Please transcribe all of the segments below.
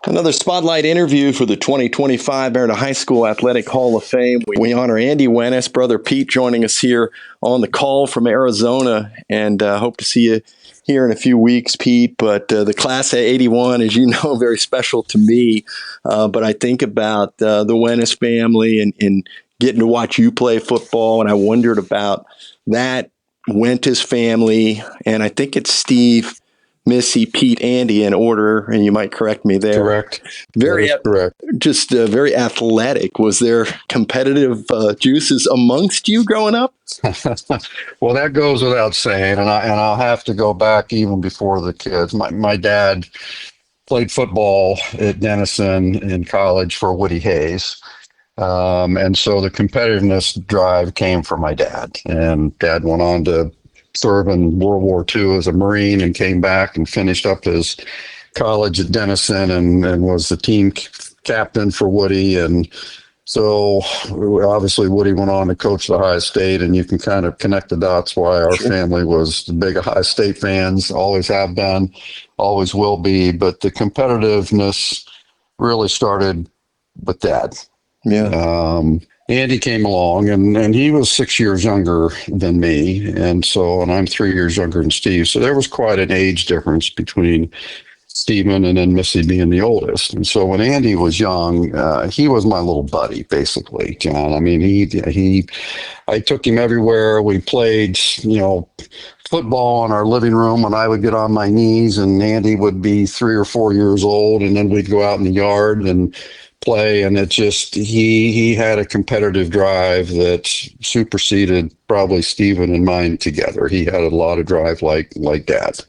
Another spotlight interview for the 2025 Marietta High School Athletic Hall of Fame. We honor Andy Wentis, brother Pete, joining us here on the call from Arizona, and hope to see you here in a few weeks, Pete. But the class of '81, as you know, very special to me. But I think about the Wentis family and getting to watch you play football, and I wondered about that Wentis family, and I think it's Steve, Missy, Pete, Andy in order, and you might correct me there. Correct. Very, correct. Just very athletic. Was there competitive juices amongst you growing up? Well, that goes without saying, and I'll have to go back even before the kids. My dad played football at Denison in college for Woody Hayes. And so the competitiveness drive came from my dad, and Dad went on to serve in World War II as a Marine and came back and finished up his college at Denison and was the team captain for Woody. And so obviously Woody went on to coach the Ohio State, and you can kind of connect the dots why our family was big Ohio State fans, always have been, always will be. But the competitiveness really started with Dad. Yeah. Andy came along, and he was 6 years younger than me, and I'm 3 years younger than Steve. So there was quite an age difference between Stephen and then Missy being the oldest. And so when Andy was young, he was my little buddy, basically, John. I mean, I took him everywhere. We played, football in our living room when I would get on my knees, and Andy would be 3 or 4 years old, and then we'd go out in the yard and play. And it just, he had a competitive drive that superseded probably Stephen and mine together. He had a lot of drive like Dad.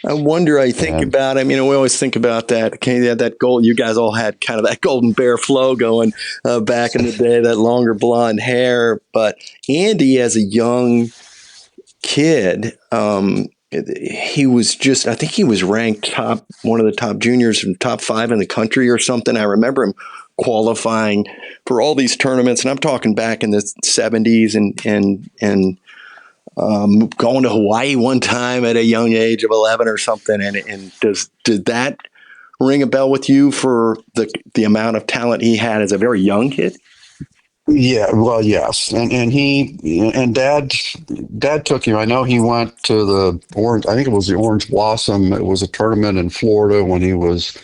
I wonder, we always think about that. Okay, that goal, you guys all had kind of that Golden Bear flow going back in the day, that longer blonde hair. But Andy, as a young kid, he was I think he was ranked one of the top juniors from top 5 in the country or something. I remember him qualifying for all these tournaments, and I'm talking back in the 70s and going to Hawaii one time at a young age of 11 or something. And did that ring a bell with you for the amount of talent he had as a very young kid? Yeah, well, yes. And Dad took him. I know he went to the I think it was the Orange Blossom. It was a tournament in Florida when he was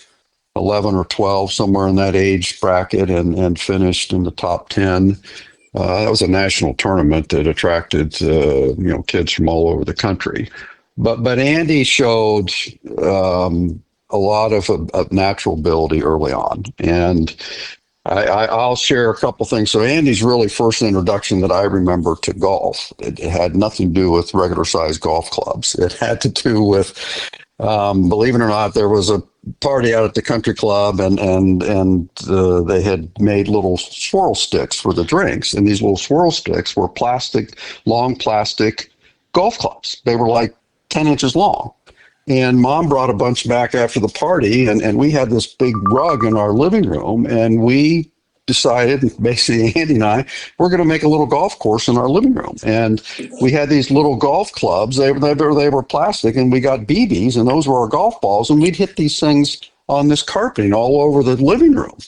11 or 12, somewhere in that age bracket, and finished in the top 10. That was a national tournament that attracted, kids from all over the country. But Andy showed a lot of natural ability early on. And I'll share a couple things. So Andy's really first introduction that I remember to golf, it had nothing to do with regular sized golf clubs. It had to do with, believe it or not, there was a party out at the country club, and they had made little swirl sticks for the drinks. And these little swirl sticks were long plastic golf clubs. They were like 10 inches long. And Mom brought a bunch back after the party, and we had this big rug in our living room, and we decided, basically Andy and I, we're going to make a little golf course in our living room. And we had these little golf clubs. They were plastic, and we got BBs, and those were our golf balls, and we'd hit these things on this carpeting all over the living room.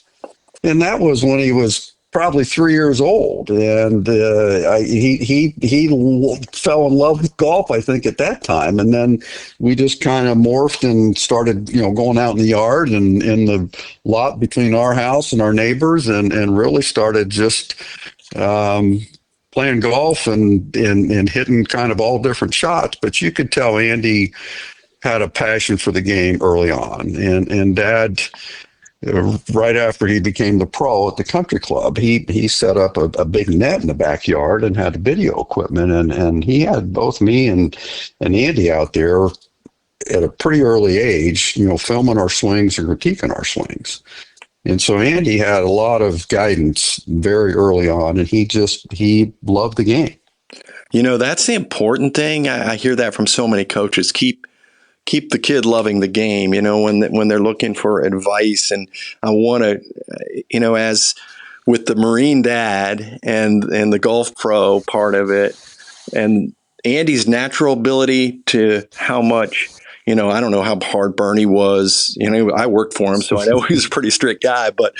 And that was when he was probably 3 years old, and he fell in love with golf, I think, at that time. And then we just kind of morphed and started, going out in the yard and in the lot between our house and our neighbors, and really started just playing golf and hitting kind of all different shots. But you could tell Andy had a passion for the game early on, and Dad, right after he became the pro at the country club, he set up a big net in the backyard and had video equipment, and he had both me and Andy out there at a pretty early age, filming our swings and critiquing our swings. And so Andy had a lot of guidance very early on, and he loved the game. That's the important thing. I hear that from so many coaches. Keep the kid loving the game, when they're looking for advice. And I want to, as with the Marine dad and the golf pro part of it, and Andy's natural ability to how much I don't know how hard Bernie was. I worked for him, so I know he was a pretty strict guy. But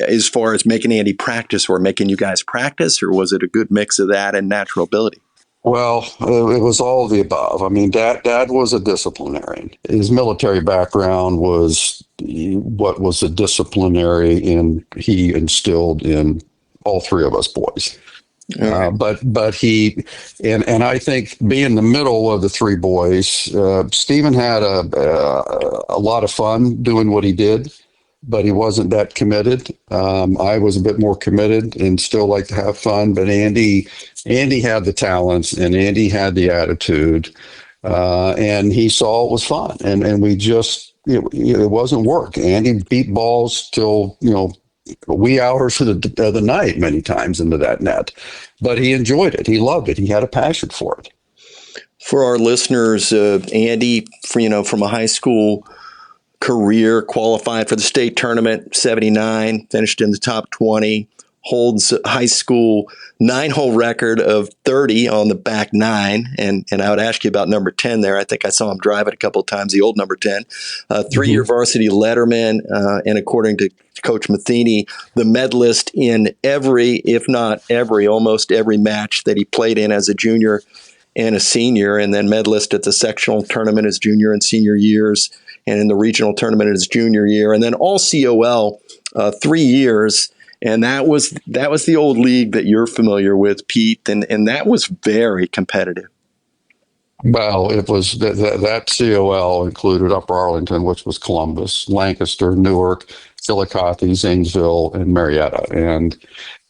as far as making Andy practice or making you guys practice, or was it a good mix of that and natural ability? Well, it was all of the above. I mean, Dad was a disciplinarian. His military background was what was a disciplinary, and he instilled in all three of us boys. Right. But he and I think being the middle of the three boys, Stephen had a lot of fun doing what he did, but he wasn't that committed. I was a bit more committed and still like to have fun. But Andy had the talents and Andy had the attitude, and he saw it was fun. And we just it wasn't work. Andy beat balls till wee hours of the night many times into that net, but he enjoyed it. He loved it. He had a passion for it. For our listeners, Andy, from a high school career, qualified for the state tournament, 79, finished in the top 20, holds a high school 9-hole record of 30 on the back nine. And I would ask you about number 10 there. I think I saw him drive it a couple of times, the old number 10. 3-year varsity letterman, and according to Coach Matheny, the medalist in every, if not every, almost every match that he played in as a junior and a senior, and then medalist at the sectional tournament his junior and senior years, and in the regional tournament his junior year, and then all COL 3 years. And that was the old league that you're familiar with, Pete, and that was very competitive. Well, it was that COL included Upper Arlington, which was Columbus, Lancaster, Newark, Chillicothe, Zanesville, and Marietta. And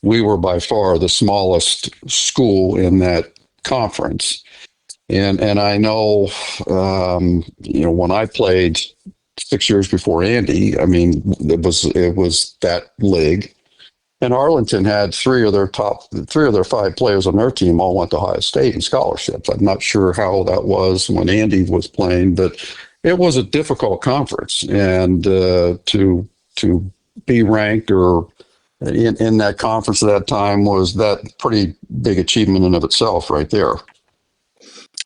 we were by far the smallest school in that conference. And I know, when I played 6 years before Andy, I mean, it was that league. And Arlington had three of their 5 players on their team all went to Ohio State in scholarships. I'm not sure how that was when Andy was playing, but it was a difficult conference. And to be ranked or in that conference at that time was that pretty big achievement in of itself right there.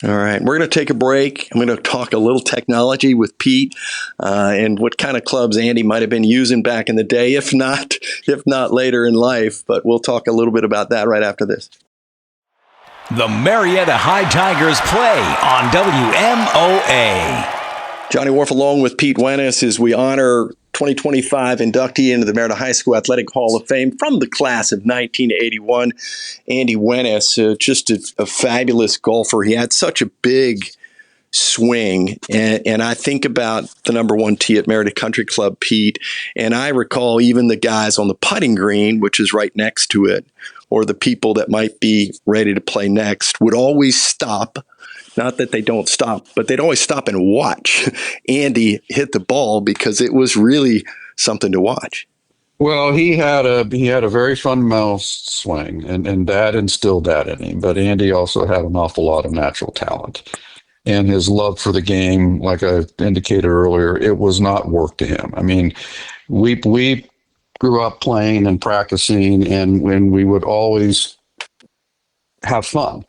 All right, we're going to take a break. I'm going to talk a little technology with Pete and what kind of clubs Andy might have been using back in the day, if not later in life. But we'll talk a little bit about that right after this. The Marietta High Tigers play on WMOA. Johnny Wharff along with Pete Wentis as we honor 2025 inductee into the Marietta High School Athletic Hall of Fame from the class of 1981, Andy Wentis, just a fabulous golfer. He had such a big swing, and I think about the number 1 tee at Marietta Country Club, Pete, and I recall even the guys on the putting green, which is right next to it, or the people that might be ready to play next, would always stop. Not that they don't stop, but they'd always stop and watch Andy hit the ball because it was really something to watch. Well, he had a very fundamental swing, and Dad instilled that in him. But Andy also had an awful lot of natural talent, and his love for the game, like I indicated earlier, it was not work to him. I mean, we grew up playing and practicing, and when we would always have fun.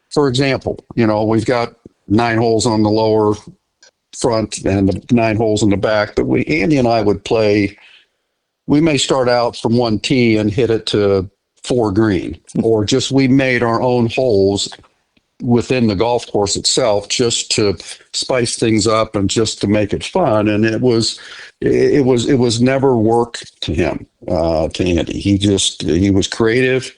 For example, we've got 9 holes on the lower front and 9 holes in the back, but Andy and I would play. We may start out from 1 tee and hit it to 4 green, or just we made our own holes within the golf course itself just to spice things up and just to make it fun. And it was never work to him, to Andy. He was creative.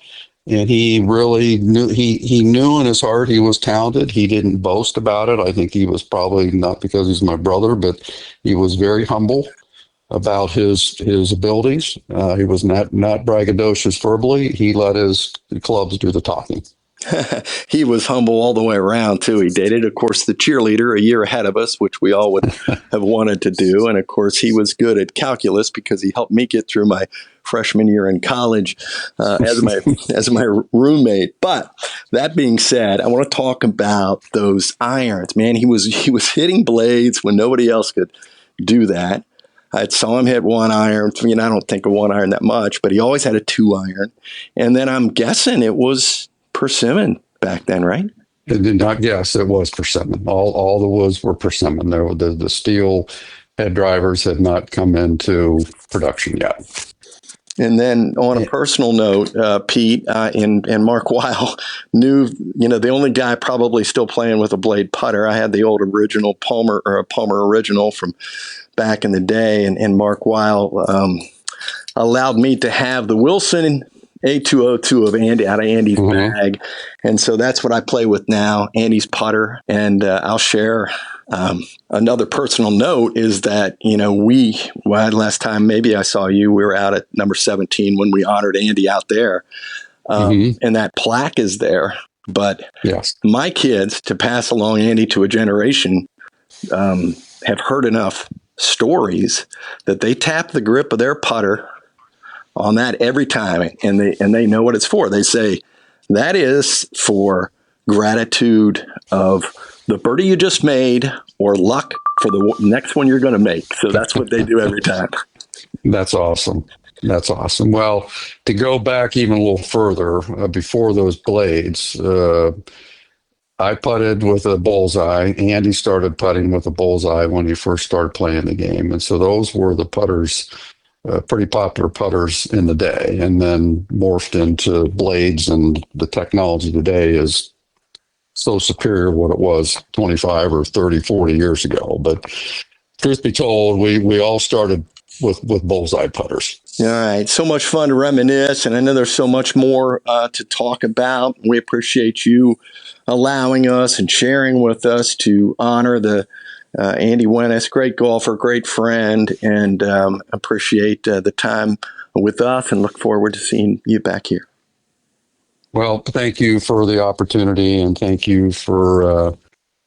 And he really knew, he knew in his heart he was talented. He didn't boast about it. I think he was probably, not because he's my brother, but he was very humble about his abilities. He was not braggadocious verbally. He let his clubs do the talking. He was humble all the way around, too. He dated, of course, the cheerleader a year ahead of us, which we all would have wanted to do. And, of course, he was good at calculus because he helped me get through my freshman year in college as my roommate. But that being said, I want to talk about those irons. Man, he was hitting blades when nobody else could do that. I saw him hit 1 iron. I don't think of 1 iron that much, but he always had a 2 iron. And then I'm guessing it was persimmon back then, right? It did not. Yes, it was persimmon. All the woods were persimmon. The steel head drivers had not come into production yet. And then on a personal note, Pete and Mark Weil knew, the only guy probably still playing with a blade putter. I had the old original Palmer or a Palmer original from back in the day, and Mark Weil allowed me to have the Wilson A202 of Andy out of Andy's bag. And so that's what I play with now, Andy's putter. And I'll share another personal note is that, last time maybe I saw you, we were out at number 17 when we honored Andy out there. And that plaque is there. But yes, my kids, to pass along Andy to a generation, have heard enough stories that they tap the grip of their putter on that every time, and they know what it's for. They say that is for gratitude of the birdie you just made or luck for the next one you're going to make. So that's what they do every time. That's awesome. That's awesome. Well, to go back even a little further, before those blades, I putted with a bullseye. Andy started putting with a bullseye when he first started playing the game. And so those were the putters, pretty popular putters in the day, and then morphed into blades. And the technology today is so superior to what it was 25 or 30, 40 years ago. But truth be told, we all started with bullseye putters. All right. So much fun to reminisce. And I know there's so much more to talk about. We appreciate you allowing us and sharing with us to honor the Andy Wentis, great golfer, great friend, and appreciate the time with us and look forward to seeing you back here. Well, thank you for the opportunity, and thank you for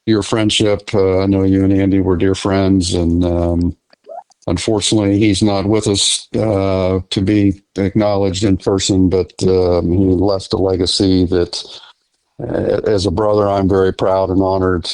your friendship. I know you and Andy were dear friends, and unfortunately, he's not with us to be acknowledged in person, but he left a legacy that, as a brother, I'm very proud and honored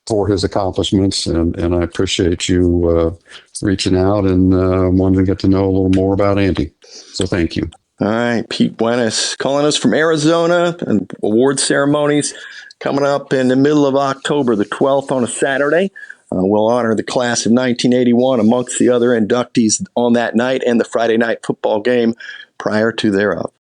for his accomplishments, and I appreciate you reaching out and wanting to get to know a little more about Andy. So thank you. All right, Pete Wentis calling us from Arizona, and award ceremonies coming up in the middle of October, the 12th on a Saturday. We'll honor the class of 1981 amongst the other inductees on that night and the Friday night football game prior to thereof.